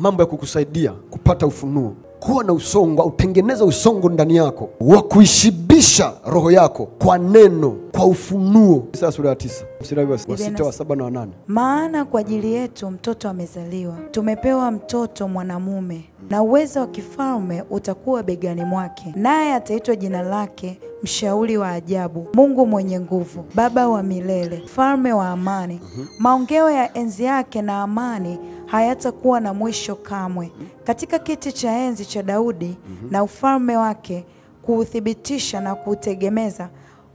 mambo ya kukusaidia kupata ufunuo. Kuwa na usongo au tengeneza usongo ndani yako wa kuishibisha roho yako kwa neno, kwa ufunuo. Isaya sura ya 9 mstari wa 6, wa 7 na 8. Maana kwa ajili yetu mtoto amezaliwa, tumepewa mtoto mwanamume, na uwezo wa kifalme utakuwa begani mwake, naye ataitwa jina lake Mshauri wa Ajabu, Mungu mwenye nguvu, Baba wa milele, Mfalme wa amani. Maongeo ya enzi yake na amani hayatakuwa na mwisho kamwe. Katika kiti cha enzi cha Daudi na ufalme wake, kuuthibitisha na kuutegemeza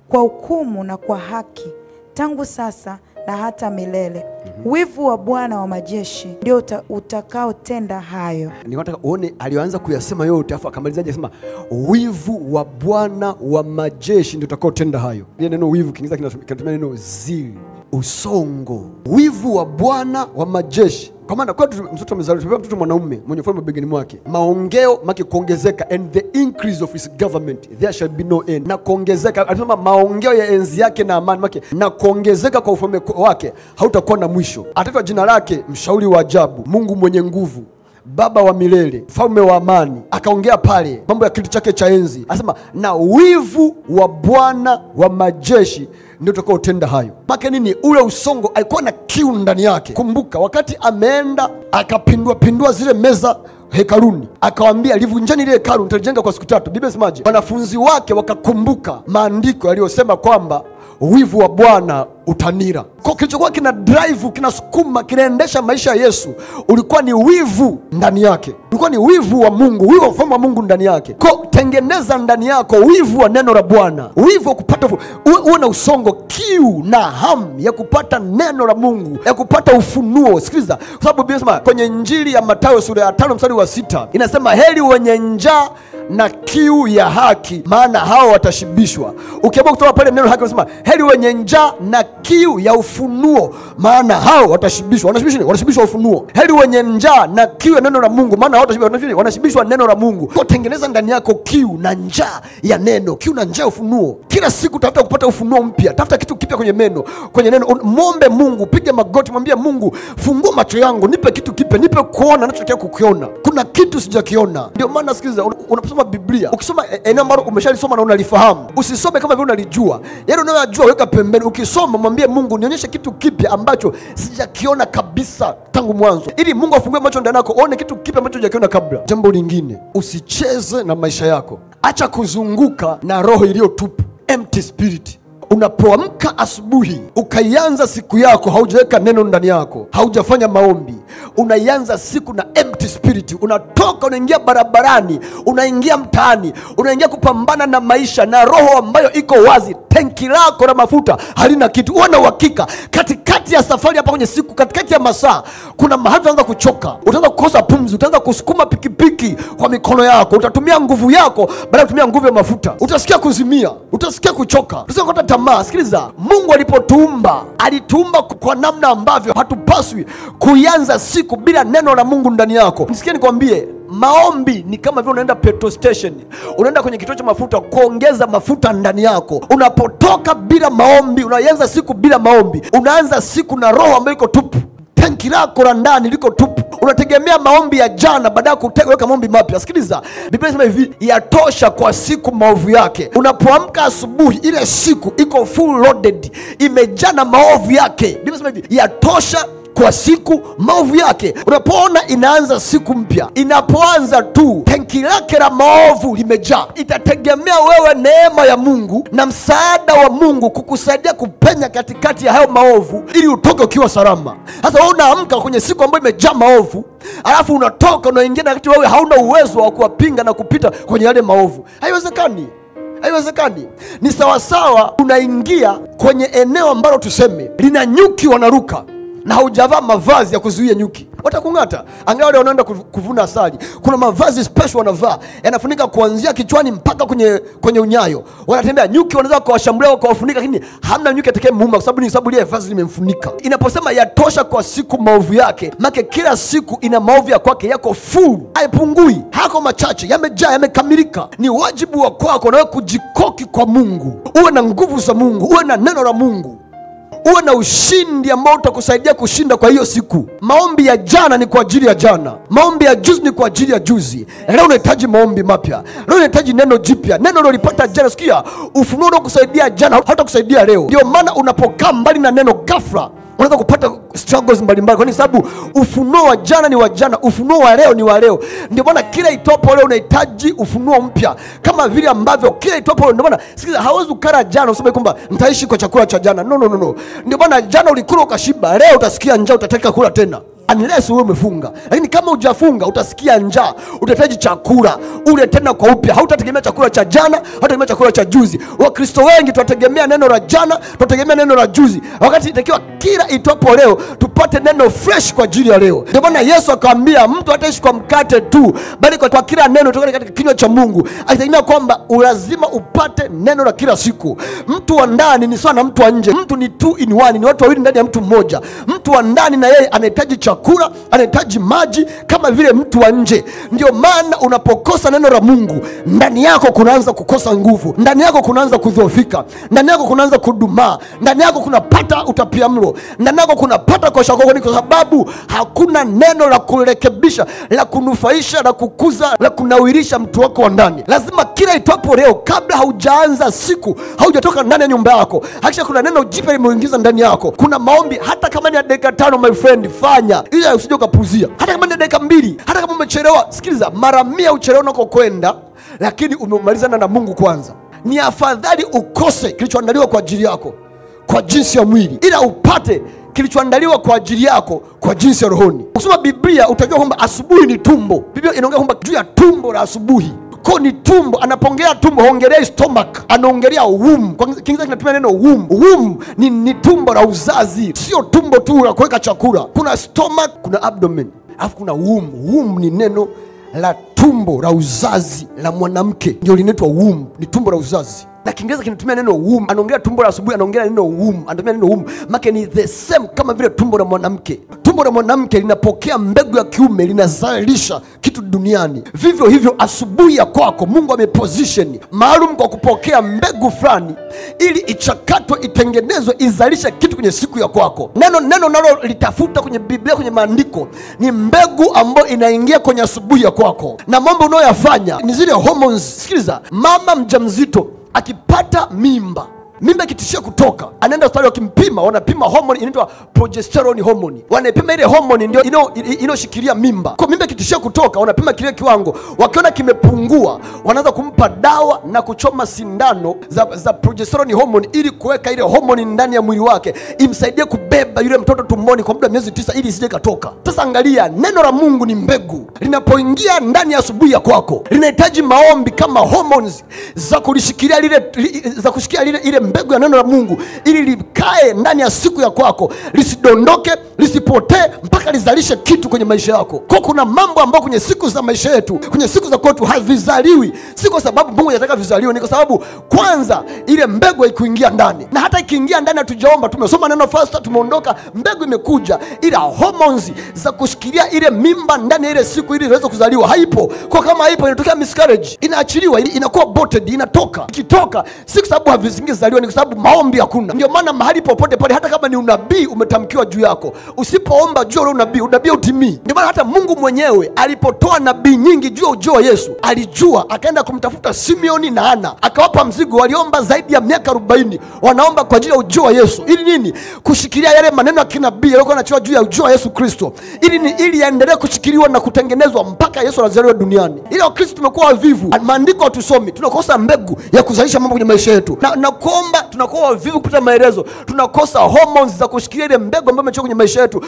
kwa hukumu na kwa haki, tangu sasa na hata milele. Wivu wa Bwana wa majeshi ndio utakaotenda hayo. Ninataka uone alianza kuyasema yote afa akamalizaje akasema wivu wa Bwana wa majeshi ndio utakaotenda hayo. Ile neno wivu Kiingereza kinatumia neno zeal, usongo. Wivu wa Bwana wa majeshi. Kwa maana kwa mtoto amezaliwa, mtoto mwanaume mwenye ufalme begani mwake. Maongeo maki kuongezeka, and the increase of his government there shall be no end. Na kuongezeka, anasema maongeo ya enzi yake na amani maki, na kuongezeka kwa ufalme wake hautakuwa na mwisho. Ataitwa jina lake Mshauri wa Ajabu, Mungu mwenye nguvu, Baba wa milele, Mfalme wa amani. Akaongea pale mambo ya kiti chake cha enzi. Anasema na wivu wa Bwana wa majeshi ndio utakaotenda hayo. Maka nini? Ule usongo alikuwa na kiu ndani yake. Kumbuka wakati ameenda akapindua zile meza hekaluni, akawaambia livunjeni ile hekalu nitalijenga kwa siku 3. Biblia inasemaje? Wanafunzi wake wakakumbuka maandiko yaliyosema kwamba wivu wa Bwana utanira. Kwa kilichokuwa kina drive, kinasukuma, kinaendesha maisha ya Yesu, ulikuwa ni wivu ndani yake. Ulikuwa ni wivu wa Mungu, wivu wa ufalme wa Mungu ndani yake. Kwa tengeneza ndani yako wivu wa neno la Bwana, wivu wa kupata uwe na usongo, kiu na hamu ya kupata neno la Mungu, ya kupata ufunuo. Sikiliza, kwa sababu Biblia inasema kwenye Injili ya Mathayo sura ya 5 mstari wa 6, inasema heri wenye njaa na kiu ya haki, maana hao watashibishwa. Ukiamua kutoka pale neno haki unasema heri wenye njaa na kiu ya ufunuo, maana hao watashibishwa. Wanashibishwa ufunuo. Heri wenye njaa na kiu ya neno la Mungu, maana hao watashibishwa. Wanashibishwa neno la Mungu. Kwa tengeneza ndani yako kiu na njaa ya neno, kiu na njaa ya ufunuo. Kila siku tafuta kupata ufunuo mpya, tafuta kitu kipya kwenye neno. Muombe Mungu, piga magoti, mwambie Mungu, fungua macho yangu, nipe kitu kipya, nipe kuona ninachotaka kukiona. Kuna kitu sijakiona. Ndio maana sikiliza, unaposoma Biblia, ukisoma eneo ambalo umeshalisoma na unalifahamu, usisome kama vile unalijua. Yaani unayojua weka pembeni. Ukisoma mwambie Mungu, nionyeshe kitu kipya ambacho sijakiona kabisa tangu mwanzo, ili Mungu afungue macho ndani yako uone kitu kipya ambacho hujakiona kabla. Jambo lingine, usicheze na maisha yako. Acha kuzunguka na roho iliyotupu, empty spirit. Unapoamka asubuhi ukaianza siku yako haujaweka neno ndani yako, haujafanya maombi, unaianza siku na empty spirit. Unatoka unaingia barabarani, unaingia mtaani, unaingia kupambana na maisha na roho ambayo iko wazi. Tenki lako la mafuta halina kitu. Uona uhakika katikati ya safari hapa kwenye siku, katikati ya masaa, kuna mahali utaanza kuchoka, utaanza kukosa pumzi, utaanza kusukuma pikipiki kwa mikono yako, utatumia nguvu yako baada ya kutumia nguvu ya mafuta, utasikia kuzimia, utasikia kuchoka, utasikia kukata tamaa. Sikiliza, Mungu alipotuumba, alituumba kwa namna ambavyo hatupaswi kuianza siku bila neno la Mungu ndani yako. Nisikie nikwambie, maombi ni kama vile unaenda petrol station, unaenda kwenye kituo cha mafuta kuongeza mafuta ndani yako. Unapotoka bila maombi, unaanza siku bila maombi, unaanza siku na roho ambayo iko tupu. Tenki lako la ndani liko tupu. Unategemea maombi ya jana baada ya kuweka maombi mapya. Sikiliza, Biblia inasema hivi, yatosha kwa siku maovu yake. Unapoamka asubuhi, ile siku iko full loaded, imejaa na maovu yake. Biblia inasema hivi, yatosha kwa siku maovu yake. Unapoona inaanza siku mpya, inapoanza tu tenki lake la maovu limejaa, itategemea wewe neema ya Mungu na msaada wa Mungu kukusaidia kupenya katikati ya hayo maovu ili utoke ukiwa salama. Sasa wewe unaamka kwenye siku ambayo imejaa maovu, alafu unatoka unaingia wakati wewe hauna uwezo wa kuwapinga na kupita kwenye yale maovu. Haiwezekani. Haiwezekani. Ni sawasawa unaingia kwenye eneo ambalo tuseme lina nyuki wanaruka, na haujavaa mavazi ya kuzuia nyuki, watakung'ata. Angalau wale wanaenda kuvuna asali, kuna mavazi special wanavaa, yanafunika kuanzia kichwani mpaka kwenye unyayo. Wanatembea, nyuki wanaweza kuwashambulia wakawafunika, lakini hamna nyuki atakayemuuma kwa sababu ile vazi limemfunika. Inaposema yatosha kwa siku maovu yake, maana kila siku ina maovu ya kwake, yako full, haipungui, hako machache, yamejaa, yamekamilika. Ni wajibu wa kwako na wewe kujikoki kwa Mungu, uwe na nguvu za Mungu, uwe na neno la Mungu. uwe na ushindi ambao utakusaidia kushinda kwa hiyo siku. Maombi ya jana ni kwa ajili ya jana, maombi ya juzi ni kwa ajili ya juzi. Leo unahitaji maombi mapya, leo unahitaji neno jipya. Neno ulilopata jana, sikia, ufunuo unaokusaidia jana hata kusaidia leo. Ndio maana unapokaa mbali na neno, ghafla unaweza kupata struggles mbalimbali, kwa sababu ufunuo wa jana ni wa jana, ufunuo wa leo ni wa leo. Ndio maana kila itopo leo unahitaji ufunuo mpya, kama vile ambavyo kila itopo leo. Ndio maana sikiza, hauwezi ukala jana useme kwamba nitaishi kwa chakula cha jana. No. Ndio maana jana ulikula ukashiba, leo utasikia njaa, utataka kula tena, unless wewe umefunga. Lakini kama hujafunga utasikia njaa, utahitaji chakula ule tena kwa upya. Hautategemea chakula cha jana, hautategemea chakula cha juzi. Wakristo wengi tunategemea neno la jana, tunategemea neno la juzi, wakati itakiwa kila itwapo leo tupate neno fresh kwa ajili ya leo. Ndio maana Yesu akamwambia mtu hataishi kwa mkate tu, bali kwa kila neno kutoka katika kinywa cha Mungu. Akitegemea kwamba lazima upate neno la kila siku. Mtu wa ndani ni sawa na mtu wa nje. Mtu ni two in one, ni watu wawili ndani ya mtu mmoja. Mtu wa ndani na yeye anahitaji chakula, anahitaji maji kama vile mtu wa nje. Ndio maana unapokosa neno la Mungu, ndani yako kunaanza kukosa nguvu, ndani yako kunaanza kudhoofika, ndani yako kunaanza kudumaa, ndani yako kunapata utapiamlo, ndani yako kunapata kosha koko. Ni kwa sababu hakuna neno la kurekebisha, la kunufaisha, la kukuza, la kunawirisha mtu wako wa ndani. Lazima kila itwapo leo, kabla haujaanza siku, haujatoka ndani ya nyumba yako, hakika kuna neno jipya limeingiza ndani yako. Kuna maombi, hata kama ni dakika 5 my friend, fanya ili usije ukapuzia. Hata kama ni dakika 2, hata kama umechelewa, sikiliza, mara 100 uchelewa nako kwenda, lakini umemalizana na Mungu kwanza. Ni afadhali ukose kilichoandaliwa kwa ajili yako kwa jinsi ya mwili, ila upate kilichoandaliwa kwa ajili yako kwa jinsi ya rohoni. Ukisoma Biblia utajua kwamba asubuhi ni tumbo. Biblia inaongea kwamba juu ya tumbo la asubuhi. Kwa ni tumbo, anapongea tumbo, hongelea stomach, anaongelea womb. Kwa Kiingereza kinatumia neno womb. Womb ni tumbo la uzazi, sio tumbo tu la kuweka chakula. Kuna stomach, kuna abdomen, alafu kuna womb. Womb ni neno la tumbo la uzazi la mwanamke, ndio linaitwa womb, ni tumbo la uzazi. Na Kiingereza kinatumia neno womb, anaongelea tumbo la asubuhi, anaongelea neno womb, anatumia neno womb. Maana ni the same kama vile tumbo la mwanamke. Tumbo la mwanamke linapokea mbegu ya kiume, linazalisha kitu duniani. Vivyo hivyo asubuhi ya kwako, Mungu ameposition maalum kwa kupokea mbegu fulani, ili ichakatwe, itengenezwe, izalishe kitu kwenye siku ya kwako. Neno nalo litafuta kwenye Biblia, kwenye maandiko, ni mbegu ambayo inaingia kwenye asubuhi ya kwako. Na mambo unayoyafanya ni zile hormones. Sikiliza, mama mjamzito akipata mimba ikitishia kutoka, anaenda hospitali, wakimpima, wanapima hormone inaitwa progesterone hormone. Wanapima ile hormone ndio inayoshikilia mimba. Kwa mimba ikitishia kutoka, wanapima kile kiwango, wakiona kimepungua, wanaanza kumpa dawa na kuchoma sindano za progesterone hormone, ili kuweka ile hormone ndani ya mwili wake, imsaidie kubeba yule mtoto tumboni kwa muda miezi 9, ili isije katoka. Sasa angalia, neno la Mungu ni mbegu. Linapoingia ndani ya asubuhi ya kwako, linahitaji maombi kama hormones za kulishikilia ile mbegu ya neno la Mungu, ili likae ndani ya siku ya kwako, lisidondoke, lisipotee, mpaka lizalishe kitu kwenye maisha yako. Kwa kuna mambo ambayo kwenye siku za maisha yetu, kwenye siku za kwetu havizaliwi. Si kwa sababu Mungu anataka vizaliwe, ni kwa sababu kwanza ile mbegu haikuingia ndani. Na hata ikiingia ndani, hatujaomba, tumesoma neno fasta, tumeondoka, mbegu imekuja, ila hormones za kushikilia ile mimba ndani ya ile siku ili iweze kuzaliwa haipo. Kwa kama haipo, inatokea miscarriage, inaachiliwa, inakuwa aborted, inatoka. Ikitoka si kwa sababu havizaliwa, ni kwa sababu maombi hakuna. Ndio maana mahali popote pale, hata kama ni unabii umetamkiwa juu yako, usipoomba juu ya unabii utimii. Ndio maana hata Mungu mwenyewe alipotoa nabii nyingi juu ya ujio wa Yesu, alijua, akaenda kumtafuta Simeoni na Ana, akawapa mzigo. Waliomba zaidi ya miaka 40, wanaomba kwa ajili ya ujio wa Yesu. Ili nini? Kushikilia yale maneno ya kinabii yaliokuwa yanachoa juu ya ujio wa Yesu Kristo, ili yaendelee kushikiliwa na kutengenezwa mpaka Yesu anazaliwa duniani. Ila Wakristo tumekuwa wavivu, maandiko hatusomi, tunakosa mbegu ya kuzalisha mambo kwenye maisha yetu, na kuomba tunakuwa wavivu kupata maelezo, tunakosa hormones za kushikilia ile mbegu ambayo imechoka kwenye maisha yetu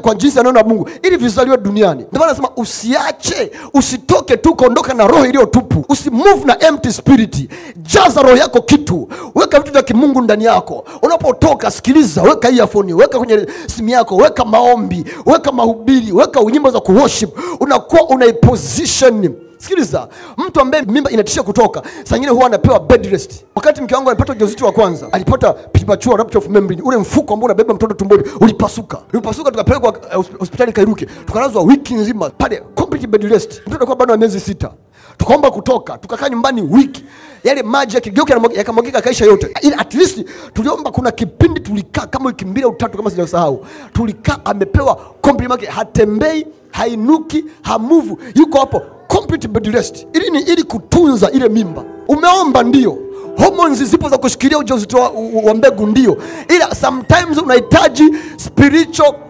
kwa jinsi ya neno la Mungu, ili vizaliwe duniani. Ndio maana nasema usiache, usitoke tu kuondoka na roho iliyo tupu. Usimove na empty spirit. Jaza roho yako kitu, weka vitu vya kimungu ndani yako. Unapotoka, sikiliza, weka earphone, weka kwenye simu yako, weka maombi, weka mahubiri, weka nyimbo za kuworship. Unakuwa unaiposition. Sikiliza, mtu ambaye mimba inatishia kutoka, saa nyingine huwa anapewa bed rest. Wakati mke wangu alipata ujauzito wa kwanza, alipata premature rupture of membrane, ule mfuko ambao unabeba mtoto tumboni ulipasuka. Tukapelekwa hospitali Kairuki, tukalazwa wiki nzima pale complete bed rest. Mtoto alikuwa bado na miezi 6. Tukaomba kutoka, tukakaa nyumbani wiki. Yale maji yakigeuka yakamwagika kaisha yote. Ili at least tuliomba, kuna kipindi tulikaa kama wiki 2 au 3 kama sijasahau. Tulikaa amepewa complete, hatembei, hainuki, hamuvu, yuko hapo complete bed rest. Ili kutunza ile mimba. Umeomba ndio. Hormones zipo za kushikilia ujauzito wa mbegu ndio. Ila sometimes unahitaji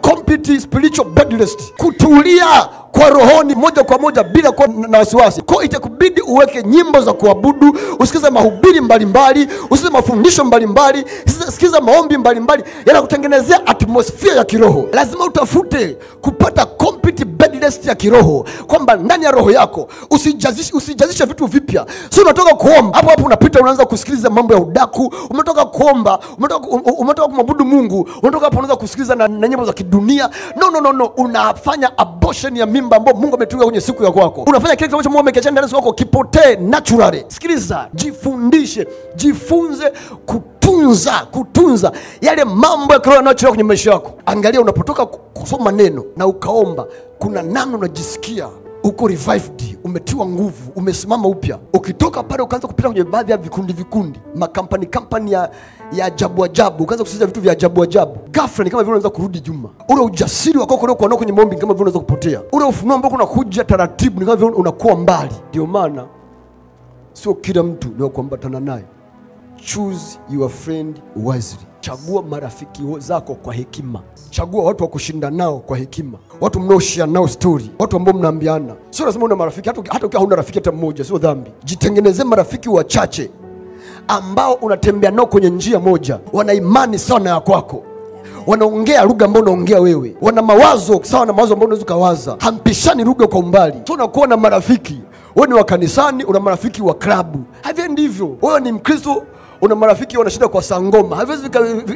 complete spiritual bed rest. Kutulia kwa rohoni moja kwa moja bila kuwa na wasiwasi. Kwa itakubidi uweke nyimbo za kuabudu, usikize mahubiri mbalimbali, usikize mafundisho mbalimbali, usikize maombi mbalimbali, yanakutengenezea atmosphere ya kiroho. Lazima utafute kupata complete bed rest ya kiroho, kwamba ndani ya roho yako usijazishe vitu vipya. Sio unatoka kuomba, hapo unapita unaanza kusikiliza mambo ya udaku. Umetoka kuomba, umetoka kumwabudu Mungu, unatoka hapo unaanza kusikiliza na nyimbo za kidunia. No, unafanya abortion ya mimba ambayo Mungu ametunga kwenye siku ya kwako. Unafanya kile kitu ambacho Mungu amekiacha ndani yako kipotee naturally. Sikiliza, jifunze kutunza yale mambo ya kiroho yanayochelewa kwenye maisha yako. Angalia, unapotoka kusoma neno na ukaomba, kuna namna unajisikia uko revived, umetiwa nguvu, umesimama upya. Ukitoka pale ukaanza kupita kwenye baadhi ya vikundi, makampani ya ajabu, ukaanza kusikiza vitu vya ajabu. Ghafla ni kama vile unaanza kurudi nyuma. Ule ujasiri wako uliokuwa kwenye maombi kama vile unaanza kupotea. Ule ufunuo ambao unakuja taratibu ni kama vile unakuwa mbali. Ndio maana sio kila mtu ni kuambatana naye. Choose your friend wisely. Chagua marafiki zako kwa hekima. Chagua watu wa kushinda nao kwa hekima. Watu mnaoshare nao story. Watu ambao mnaambiana. Sio lazima una marafiki, hata ukiwa huna rafiki hata mmoja sio dhambi. Jitengenezee marafiki wachache ambao unatembea nao kwenye njia moja. Wana imani sawa na ya kwako. Wanaongea lugha ambayo unaongea wewe. Wana mawazo sawa na mawazo ambayo unaweza kuwaza. Hampishani lugha kwa umbali. Sio unakuwa na marafiki. Wewe ni wa kanisani, una marafiki wa klabu. Havyo ndivyo. Wewe ni Mkristo, una marafiki wanashinda kwa sangoma. Haviwezi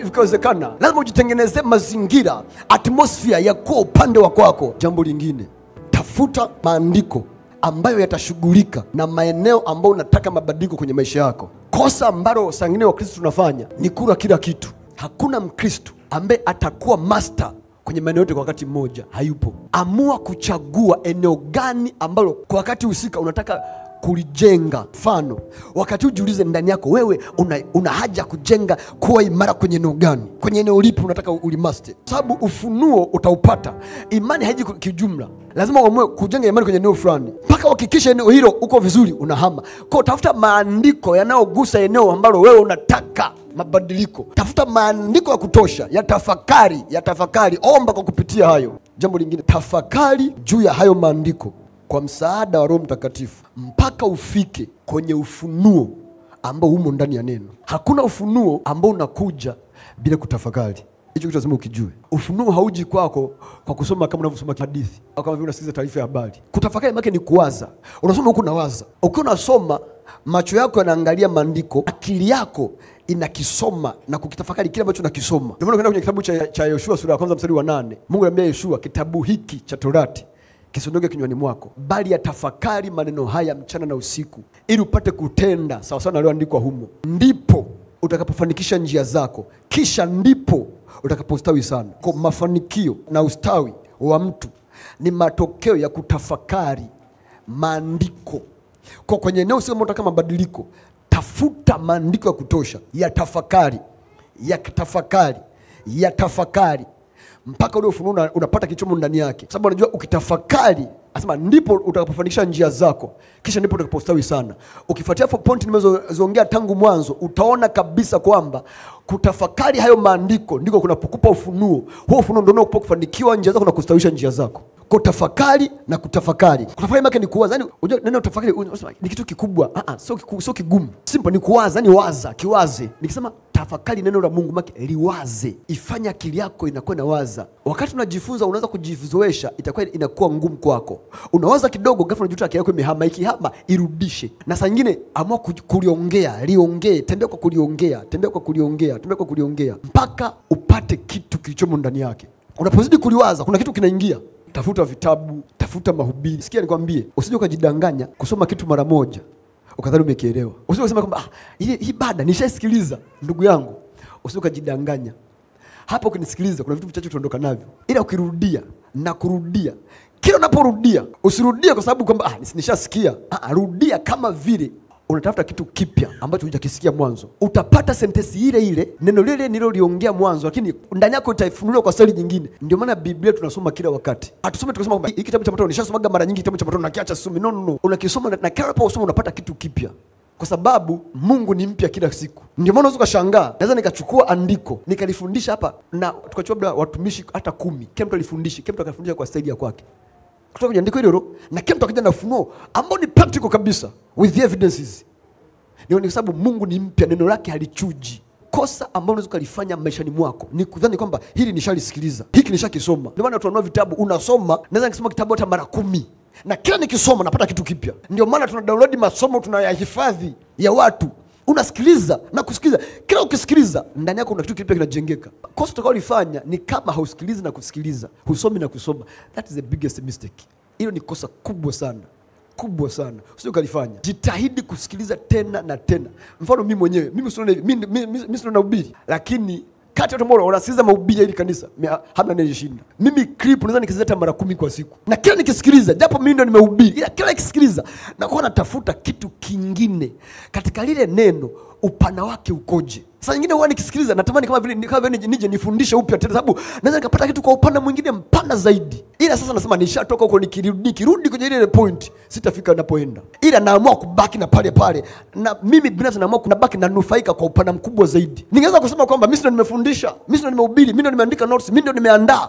vikawezekana. Lazima ujitengenezee mazingira, atmosphere ya kuwa upande wa kwako. Jambo lingine, tafuta maandiko ambayo yatashughulika na maeneo ambayo unataka mabadiliko kwenye maisha yako. Kosa ambalo sangine wa Kristo tunafanya ni kula kila kitu. Hakuna Mkristo ambaye atakuwa master kwenye maeneo yote kwa wakati mmoja. Hayupo. Amua kuchagua eneo gani ambalo kwa wakati husika unataka kulijenga. Mfano, wakati ujiulize ndani yako, wewe una haja kujenga kuwa imara kwenye eneo gani? Kwenye eneo lipi unataka ulimaste? Sababu ufunuo utaupata. Imani haiji kijumla. Lazima uamue kujenga imani kwenye eneo fulani. Mpaka uhakikishe eneo hilo uko vizuri, unahama. Kwa tafuta maandiko yanayogusa eneo ambalo wewe unataka mabadiliko. Tafuta maandiko ya kutosha, yatafakari. Omba kwa kupitia hayo. Jambo lingine, tafakari juu ya hayo maandiko kwa msaada wa Roho Mtakatifu mpaka ufike kwenye ufunuo ambao umo ndani ya neno. Hakuna ufunuo ambao unakuja bila kutafakari. Hicho kitu lazima ukijue. Ufunuo hauji kwako kwa kusoma kama unavyosoma hadithi au kama vile unasikiliza taarifa ya habari. Kutafakari maana ni kuwaza. Unasoma huko unawaza. Ukiwa unasoma, macho yako yanaangalia maandiko, akili yako inakisoma na kukitafakari kile ambacho unakisoma. Ndio maana ukienda kwenye kitabu cha Yoshua sura ya 1 mstari wa 8, Mungu anamwambia Yoshua, kitabu hiki cha Torati kisiondoke kinywani mwako, bali yatafakari maneno haya mchana na usiku, ili upate kutenda sawa sawa na yaliyoandikwa humo. Ndipo utakapofanikisha njia zako, kisha ndipo utakapostawi sana. Kwa mafanikio na ustawi wa mtu ni matokeo ya kutafakari maandiko. Kwa kwenye eneo sio unataka mabadiliko, tafuta maandiko ya kutosha, yatafakari mpaka ule ufunuo unapata kichomo ndani yake. Sababu unajua ukitafakari, asema ndipo utakapofanikisha njia zako, kisha ndipo utakapostawi sana. Ukifuatia point nimezoongea tangu mwanzo, utaona kabisa kwamba kutafakari hayo maandiko ndiko kunapokupa ufunuo. Huo ufunuo ndio unakupa kufanikiwa njia zako na kustawisha njia zako. Kutafakari na kutafakari. Kutafakari maana ni kuwaza. Yaani unajua neno tafakari unasema ni kitu kikubwa. Sio kigumu. Simple ni kuwaza, yani waza, kiwaze. Nikisema tafakari neno la Mungu maana liwaze. Ifanya akili yako inakuwa inawaza. Wakati unajifunza unaanza kujizoesha, inakuwa ngumu kwako. Unawaza kidogo, ghafla unajuta akili yako imehama, ikihama irudishe. Na saa nyingine amua liongee, tembea kwa kuliongea mpaka upate kitu kilichomo ndani yake. Unapozidi kuliwaza kuna kitu kinaingia. tafuta vitabu, tafuta mahubiri. Sikia nikwambie, usije ukajidanganya kusoma kitu mara moja ukadhani umekielewa. Usije ukasema kwamba hii bada nishasikiliza. Ndugu yangu, usije ukajidanganya. Hapo ukinisikiliza kuna vitu vichache tuondoka navyo. Ila ukirudia na kurudia, kila unaporudia, usirudie kwa sababu kwamba nishasikia. Rudia kama vile unatafuta kitu kipya ambacho hujakisikia mwanzo. Utapata sentensi ile ile, neno lile nililoliongea mwanzo, lakini ndani yako itaifunuliwa kwa staili nyingine. Ndio maana Biblia tunasoma kila wakati. Hatusome tukasema kwamba hiki kitabu cha Mathayo nishasomaga mara nyingi, kitabu cha Mathayo nakiacha sumi. No. Unakisoma na kila unaposoma unapata kitu kipya. Kwa sababu Mungu ni mpya kila siku. Ndio maana unaweza kushangaa, naweza nikachukua andiko nikalifundisha hapa na tukachukua watumishi hata 10. Kila mtu alifundisha, kila mtu akafundisha kwa staili ya kwake. Kutoka kwenye andiko hilo na kila mtu akaja na ufunuo ambao ni practical kabisa with the evidences. Ni kwa sababu Mungu ni mpya, neno lake halichuji. Kosa ambalo unaweza kulifanya maishani mwako ni kudhani kwamba hili nishalisikiliza, hiki nishakisoma. Ndio maana tunanunua vitabu, unasoma, naweza nikisoma kitabu hata mara 10. Na kila nikisoma napata kitu kipya. Ndio maana tuna download masomo tunayahifadhi ya watu. Unasikiliza na kusikiliza. Kila ukisikiliza ndani yako kuna kitu kipya kinajengeka. Kosa utakaolifanya ni kama hausikilizi na kusikiliza, husomi na kusoma. That is the biggest mistake. Hilo ni kosa kubwa sana. Kubwa sana. Usije ukalifanya. Jitahidi kusikiliza tena na tena. Mfano mimi mwenyewe, mimi sio nahubiri, lakini kati ya watu ambao wanasikiliza mahubiri hili kanisa, hamna anayeshinda. Mimi clip naweza nikisikiliza hata mara 10 kwa siku. Na kila nikisikiliza, japo mimi ndio nimehubiri, ila kila nikisikiliza nakuwa natafuta kitu kingine katika lile neno, upana wake ukoje. Saa nyingine huwa nikisikiliza natamani kama vile nije nifundishe upya tena, sababu naweza nikapata kitu kwa upana mwingine mpana zaidi. Ila sasa nasema nishatoka huko, nikirudi kwenye ile point sitafika ninapoenda. Ila naamua kubaki na pale pale, na mimi binafsi naamua kubaki na nufaika kwa upana mkubwa zaidi. Ningeweza kusema kwamba mimi ndio nimefundisha, mimi ndio nimehubiri, mimi ndio nimeandika notes, mimi ndio nimeandaa,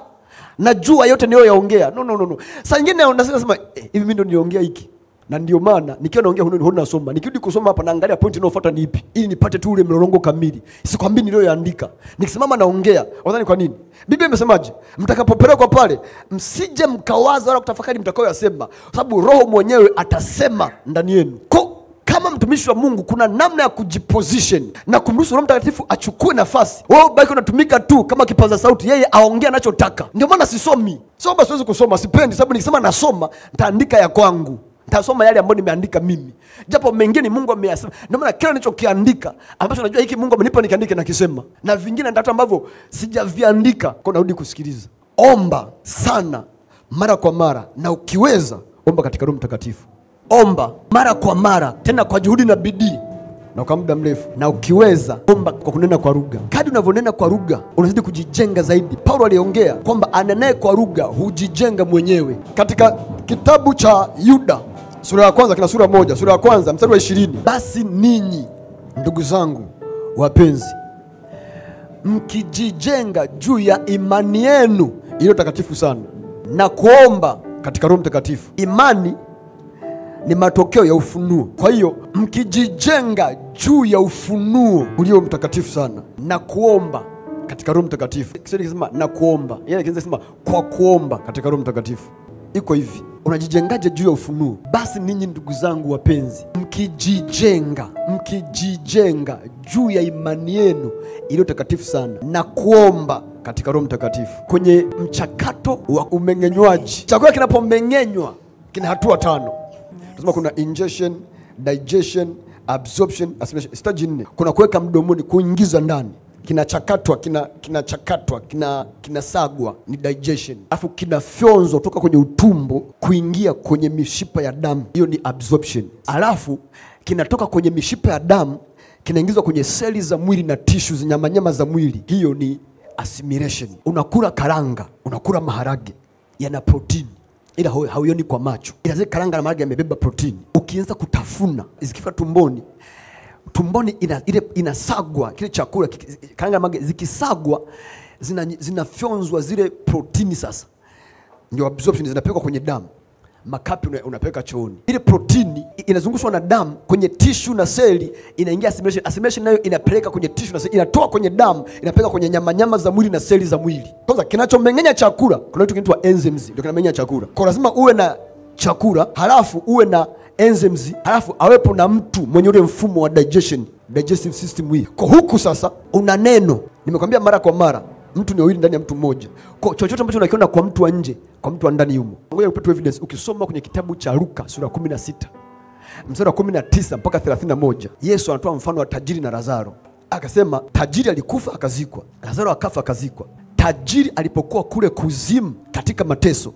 najua yote niliyoyaongea. No. Saa nyingine nasema hivi mimi ndio niliongea hiki. Na ndio maana nikiwa naongea huko nasoma, nikirudi kusoma hapa naangalia point inayofuata ni ipi, ili nipate tu ule mlolongo kamili. Sikwambii niliyoandika. Nikisimama naongea, wadhani kwa nini? Biblia imesemaje? Mtakapopelekwa pale, msije mkawaza wala kutafakari mtakayoyasema, kwa sababu Roho mwenyewe atasema ndani yenu. Kama mtumishi wa Mungu kuna namna ya kujiposition na kumruhusu Roho Mtakatifu achukue nafasi. Wewe baki unatumika tu kama kipaza sauti, yeye aongee anachotaka. Ndio maana sisomi. Sio siwezi kusoma, sipendi, sababu nikisema nasoma nitaandika ya kwangu. Nitasoma yale ambayo nimeandika mimi. Japo mengine Mungu ameyasema. Ndio maana kila nilichokiandika ambacho najua hiki Mungu amenipa nikiandike na kisema. Na vingine ndio ambavyo sijaviandika, kwa narudi kusikiliza. Omba sana mara kwa mara, na ukiweza omba katika Roho Mtakatifu. Omba mara kwa mara, tena kwa juhudi na bidii na kwa muda mrefu. Na ukiweza omba kwa kunena kwa lugha. Kadri unavyonena kwa lugha unazidi kujijenga zaidi. Paulo aliongea kwamba anenaye kwa lugha hujijenga mwenyewe. Katika kitabu cha Yuda sura ya kwanza, kina sura moja, sura ya kwanza mstari wa 20. Basi ninyi ndugu zangu wapenzi, mkijijenga juu ya imani yenu iliyo takatifu sana na kuomba katika Roho Mtakatifu. Imani ni matokeo ya ufunuo. Kwa hiyo mkijijenga juu ya ufunuo ulio mtakatifu sana na kuomba katika Roho Mtakatifu. Kiswahili kisema na kuomba, yeye kisema kwa kuomba katika Roho Mtakatifu. Iko hivi, unajijengaje juu ya ufunuo? Basi ninyi ndugu zangu wapenzi, mkijijenga juu ya imani yenu iliyo takatifu sana na kuomba katika Roho Mtakatifu. Kwenye mchakato wa umeng'enywaji, chakula kinapomeng'enywa kina hatua 5. Tunasema kuna ingestion, digestion, absorption, assimilation. Stage 4. Kuna kuweka mdomoni, kuingiza ndani. Kinachakatwa, kinasagwa, ni digestion. Alafu kinafyonzwa kutoka kwenye utumbo kuingia kwenye mishipa ya damu, hiyo ni absorption. Alafu kinatoka kwenye mishipa ya damu kinaingizwa kwenye seli za mwili na tissues, nyama za mwili, hiyo ni assimilation. Unakula karanga, unakula maharage, yana protein, ila hauioni kwa macho. Ila zile karanga na maharage yamebeba protein. Ukianza kutafuna, zikifika tumboni inasagwa kile chakula, karanga na maharage zikisagwa zinafyonzwa zile protini. Sasa ndio absorption, zinapelekwa kwenye damu. Makapi unapeleka chooni. Ile protini inazungushwa na damu kwenye tissue na seli, inaingia assimilation. Assimilation nayo inapeleka kwenye tissue na seli, inatoa kwenye damu, inapeleka kwenye nyama za mwili na seli za mwili. Kwanza kinachomeng'enya chakula, kuna kitu kinaitwa enzymes, ndio kinameng'enya chakula. Kwa lazima uwe na chakula, halafu uwe na enzymes, halafu awepo na mtu mwenye ule mfumo wa digestive system hii. Kwa huku sasa una neno. Nimekwambia mara kwa mara, Mtu ni wawili ndani ya mtu mmoja. Kwa chochote ambacho unakiona kwa mtu wa nje, kwa mtu wa ndani yumo. Ngoja nikupe evidence. Ukisoma kwenye kitabu cha Luka sura 16 mstari wa 19 mpaka 31, Yesu anatoa mfano wa tajiri na Lazaro. Akasema tajiri alikufa akazikwa, Lazaro akafa akazikwa. Tajiri alipokuwa kule kuzimu katika mateso,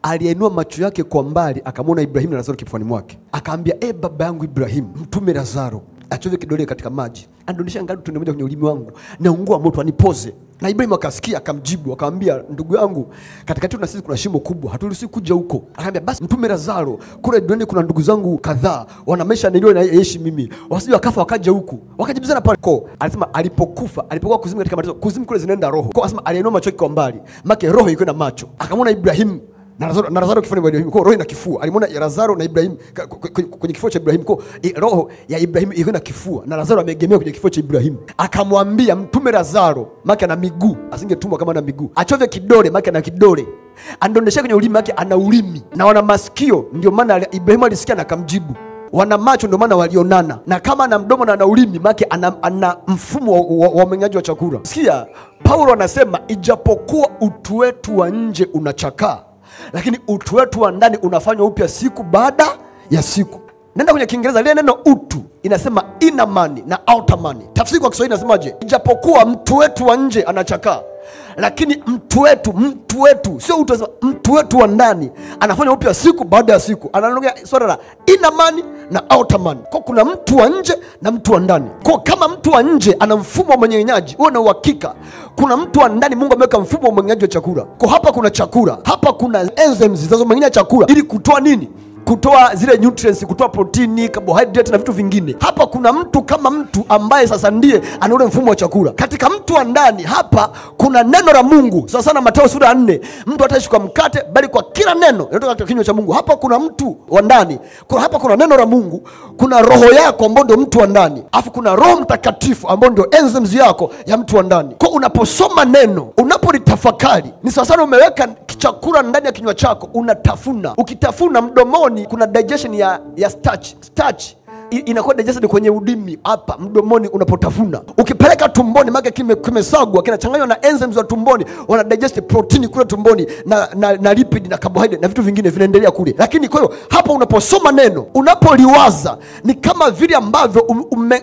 aliinua macho yake kwa mbali, akamwona Ibrahimu na Lazaro kifuani mwake. Akaambia, baba yangu Ibrahimu, mtume Lazaro achove kidole katika maji, andonisha ngadu tone moja kwenye ulimi wangu, naungua moto anipoze. Na Ibrahimu akasikia, akamjibu akamwambia, ndugu yangu, katikati na sisi kuna shimo kubwa, haturuhusi kuja huko. Akaambia, basi mtume Lazaro, kule duniani kuna ndugu zangu kadhaa wana maisha nilio naishi mimi, wasije wakafa wakaja huku. Wakajibizana pale. Alisema alipokuwa kuzimu katika mateso, kuzimu kule zinaenda roho. Anasema aliinua macho kwa mbali, make roho iko na macho. Akamwona Ibrahimu na Lazaro kifuani mwa Ibrahimu, kwa roho ina kifua. Alimwona Lazaro na Ibrahimu kwenye kifua cha Ibrahimu, kwa roho ya Ibrahimu iko na kifua na Lazaro ameegemea kwenye kifua cha Ibrahimu. Akamwambia mtume Lazaro, maki ana miguu, asingetumwa kama ana miguu, achove kidole, maki ana kidole, andondeshe kwenye ulimi, maki ana ulimi, na wana masikio, ndio maana Ibrahimu alisikia na akamjibu. Wana macho, ndio maana walionana, na kama ana mdomo na ana ulimi, maki ana mfumo wa umeng'aji wa chakula. Sikia, Paulo anasema ijapokuwa utu wetu wa nje unachakaa, lakini utu wetu wa ndani unafanywa upya siku baada ya siku. Nenda kwenye Kiingereza, lile neno utu inasema inner man na outer man. Tafsiri kwa Kiswahili inasemaje? Ijapokuwa mtu wetu wa nje anachakaa, lakini mtu wetu sio utu, mtu wetu wa ndani anafanya upya siku baada ya siku. Anaongea swala la inner man na outer man. Kwa kuna mtu wa nje na mtu wa ndani. Kwa kama mtu wa nje ana mfumo wa mmeng'enyaji, wewe na uhakika kuna mtu wa ndani Mungu ameweka mfumo wa mmeng'enyaji wa chakula. Kwa hapa kuna chakula, hapa kuna enzymes zinazomeng'enya chakula ili kutoa nini? Kutoa zile nutrients, kutoa protini, carbohydrate na vitu vingine. Hapa kuna mtu kama mtu ambaye sasa ndiye ana ule mfumo wa chakula. Katika mtu wa ndani hapa kuna neno la Mungu. Sasa sana Mathayo sura 4, mtu hataishi kwa mkate bali kwa kila neno linalotoka katika kinywa cha Mungu. Hapa kuna mtu wa ndani. Hapa kuna neno la Mungu, kuna roho yako ambayo ndio mtu wa ndani. Alafu kuna Roho Mtakatifu ambayo ndio enzymes yako ya mtu wa ndani. Kwa unaposoma neno, unapolitafakari, ni sasa sana umeweka chakula ndani ya kinywa chako, unatafuna. Ukitafuna mdomoni kuna digestion ya starch inakuwa digested kwenye udimi hapa mdomoni unapotafuna. Ukipeleka tumboni, maana kimesagwa, kinachanganywa na enzymes za tumboni, wana digest protein kule tumboni na lipid na carbohydrate na vitu vingine vinaendelea kule. Lakini kwa hiyo hapa unaposoma neno, unapoliwaza, ni kama vile ambavyo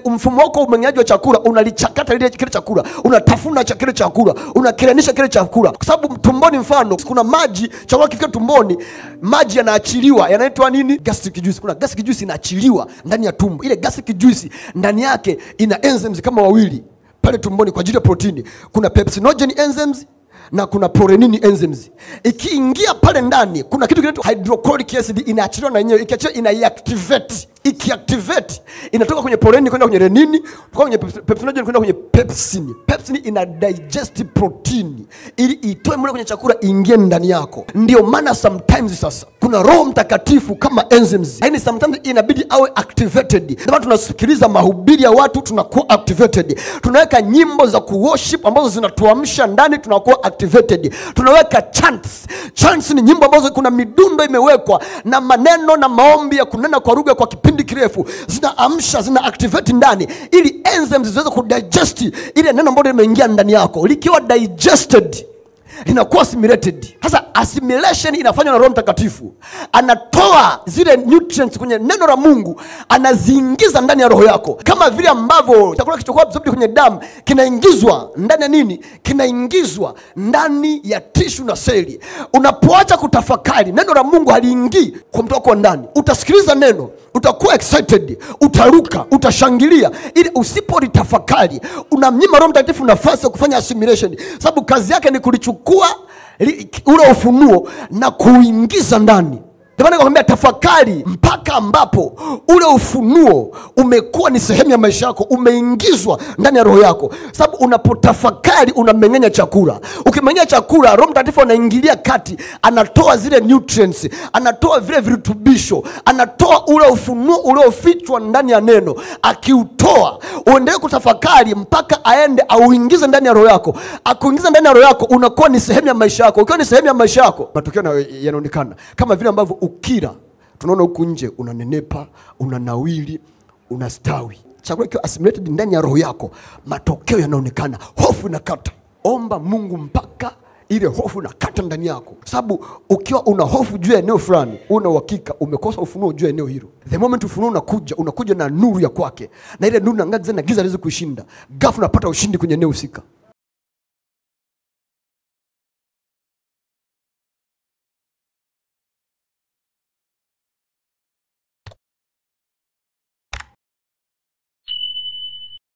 mfumo wako umeng'enyaji wa chakula unalichakata kile chakula, unatafuna kile chakula, unakiranisha kile chakula. Kwa sababu tumboni, mfano kuna maji, chakula kifika tumboni, maji yanaachiliwa, yanaitwa nini? Gastric juice. Kuna gastric juice inaachiliwa ndani ya tumbo. Ile gastric juice ndani yake ina enzymes kama wawili pale tumboni kwa ajili ya protini. Kuna pepsinogen enzymes na kuna prorenin enzymes. Ikiingia pale ndani, kuna kitu kinaitwa hydrochloric acid, inaachiliwa na yenyewe. Ikiachiliwa inaactivate. Ikiactivate inatoka kwenye prorenin kwenda kwenye renin, kutoka kwenye pepsinogen kwenda kwenye pepsin. Pepsin ina digest protein ili itoe mle kwenye chakula ingie ndani yako. Ndio maana sometimes sasa kuna Roho Mtakatifu kama enzymes, yaani sometimes inabidi awe activated. Ndio maana tunasikiliza mahubiri ya watu, tunakuwa activated. Tunaweka nyimbo za kuworship ambazo zinatuamsha ndani, tunakuwa activated. Tunaweka chants. Chants ni nyimbo ambazo kuna midundo imewekwa na maneno na maombi ya kunena kwa lugha kwa kipindi kirefu, zinaamsha, zina activate ndani ili enzymes ziweze kudigest ile neno ambalo limeingia ndani yako. Likiwa digested linakuwa assimilated. Sasa assimilation inafanywa na Roho Mtakatifu. Anatoa zile nutrients kwenye neno la Mungu, anaziingiza ndani ya roho yako. Kama vile ambavyo chakula kichokuwa absorbed kwenye damu kinaingizwa ndani ya nini? Kinaingizwa ndani ya tishu na seli. Unapoacha kutafakari, neno la Mungu haliingii kwa mtu wako ndani. Utasikiliza neno, utakuwa excited, utaruka, utashangilia. Ili usipolitafakari, unamnyima Roho Mtakatifu nafasi ya kufanya assimilation. Sababu kazi yake ni kulichukua ule ufunuo na kuingiza ndani. Ndio maana nakwambia tafakari mpaka ambapo ule ufunuo umekuwa ni sehemu ya maisha yako, umeingizwa ndani ya roho yako. Sababu unapotafakari unameng'enya chakula. Ukimeng'enya chakula, Roho Mtakatifu anaingilia kati, anatoa zile nutrients, anatoa vile virutubisho, anatoa ule ufunuo uliofichwa ndani ya neno. Akiutoa, uendelee kutafakari mpaka aende auingize ndani ya roho yako. Akuingiza ndani ya roho yako, unakuwa ni sehemu ya maisha yako. Ukiwa ni sehemu ya maisha yako, matokeo yanaonekana. Kama vile ambavyo ukira, tunaona huku nje unanenepa, unanawili, unastawi. Chakula kikiwa assimilated ndani ya roho yako, matokeo yanaonekana. Hofu inakata, omba Mungu mpaka ile hofu na kata ndani yako. Sababu ukiwa una hofu juu ya eneo fulani, una uhakika umekosa ufunuo juu ya eneo hilo. The moment ufunuo unakuja na nuru ya kwake, na ile nuru inaangaza na giza haliwezi kuishinda. Ghafla unapata ushindi kwenye eneo husika.